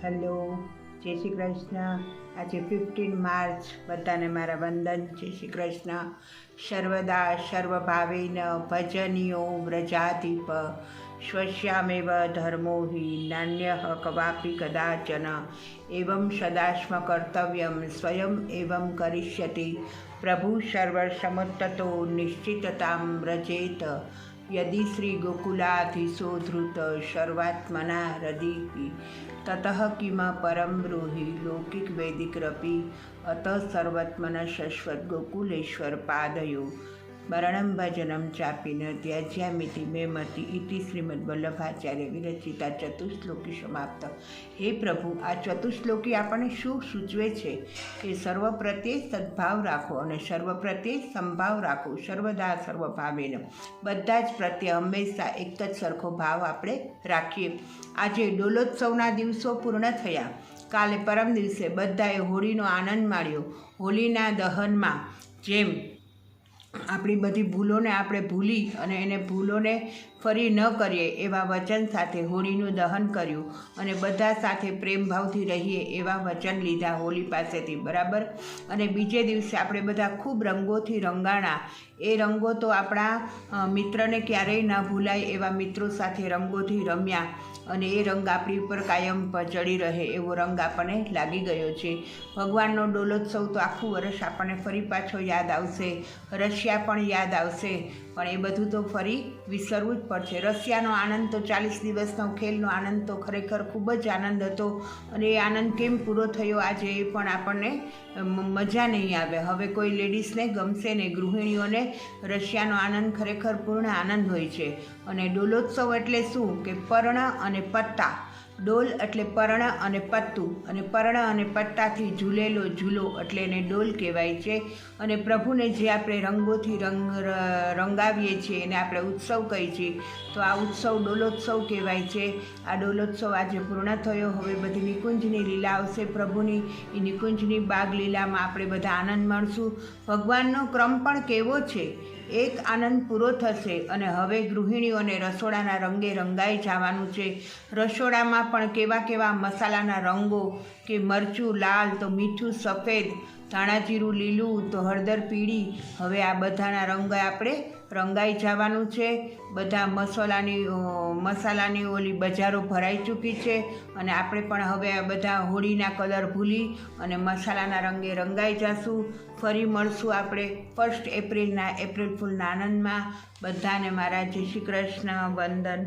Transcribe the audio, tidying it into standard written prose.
Hello, જય શ્રી કૃષ્ણ। આજે 15 March, બધાને મારા વંદન। જય શ્રી કૃષ્ણ। સર્વદા સર્વભાવેન ભજનીયો વ્રજાધિપ સ્વસ્યામેવ ધર્મો હિ નાન્યઃ કવાપી કદાચન એવં સદાસ્મ કર્તવ્યમ સ્વયં એવં કરિષ્યતિ પ્રભુ સર્વસમત્તતો નિશ્ચિતતામ વ્રજેત यदि श्री गोकुलाधीशो धृत सर्वात्मना हृदि ततः किम परम ब्रूहि लौकिक वैदिकरपि अतः सर्वत्मन शश्वत गोकुलेश्वर पादयो मरणं भजनं चापि न त्याज्यामिति मे मति इति श्रीमद्वल्लभाचार्य विरचिता चतुश्लोकी समाप्त। हे प्रभु, आ चतुश्लोकी आपणे शुं सूचवे छे कि सर्व प्रत्ये सद्भाव राखो अने सर्व प्रत्ये संभाव राखो। सर्वदा सर्वभावेन बधा ज प्रत्ये हमेशा एक ज सरखो भाव आपणे राखीए। आजे डोलोत्सवना दिवसो पूर्ण थया। काले परम दिवसे बधाए होळीनो आनंद माण्यो। होळीना दहनमा जेम આપણી બધી ભૂલોને આપણે ભૂલી અને એને ભૂલોને ફરી ન કરીએ એવા વચન સાથે હોળીનું દહન કર્યું અને બધા સાથે પ્રેમભાવથી રહીએ એવા વચન લીધા હોળી પાસેથી, બરાબર। અને બીજે દિવસે આપણે બધા ખૂબ રંગોથી રંગાણા। એ રંગો તો આપણા મિત્રને ક્યારેય ન ભૂલાય એવા મિત્રો સાથે રંગોથી રમ્યા અને એ રંગ આપણી ઉપર કાયમ ચડી રહે એવો રંગ આપણને લાગી ગયો છે। ભગવાનનો ડોલોત્સવ તો આખું વર્ષ આપણને ફરી પાછો યાદ આવશે, રશિયા પણ યાદ આવશે, પણ એ બધું તો ફરી વિસરવું જ પડશે। રશિયાનો આનંદ તો 40 દિવસનો ખેલનો આનંદ તો ખરેખર ખૂબ જ આનંદ હતો અને એ આનંદ કેમ પૂરો થયો આજે એ પણ આપણને મજા નહીં આવે। હવે કોઈ લેડીઝને ગમશે ને, ગૃહિણીઓને રશિયાનો આનંદ ખરેખર પૂર્ણ આનંદ હોય છે। અને ડોલોત્સવ એટલે શું કે પર્ણ અને પત્તા। ડોલ એટલે પર્ણ અને પત્તું, અને પર્ણ અને પત્તાથી ઝૂલેલો ઝૂલો એટલે એને ડોલ કહેવાય છે। અને પ્રભુને જે આપણે રંગોથી રંગાવીએ છીએ એને આપણે ઉત્સવ કહીએ છીએ, તો આ ઉત્સવ ડોલોત્સવ કહેવાય છે। આ ડોલોત્સવ આજે પૂર્ણ થયો। હવે બધી નિકુંજની લીલા આવશે પ્રભુની। એ નિકુંજની બાગ લીલામાં આપણે બધા આનંદ માણશું। ભગવાનનો ક્રમ પણ કેવો છે, એક આનંદ પૂરો થશે અને હવે ગૃહિણીઓને રસોડાના રંગે રંગાઈ જવાનું છે। રસોડામાં પણ કેવા કેવા મસાલાના રંગો કે મરચું લાલ તો મીઠું સફેદ, ધાણાજીરું લીલું તો હળદર પીળી, હવે આ બધાના રંગ આપણે રંગાઈ જવાનું છે। બધા મસાલાની ઓલી બજારો ભરાઈ ચૂકી છે અને આપણે પણ હવે આ બધા હોળીના કલર ભૂલી અને મસાલાના રંગે રંગાઈ જશું। ફરી મળશું આપણે 1 એપ્રિલના એપ્રિલ ફૂલના આનંદમાં। બધાને મારા જય શ્રી કૃષ્ણ, વંદન।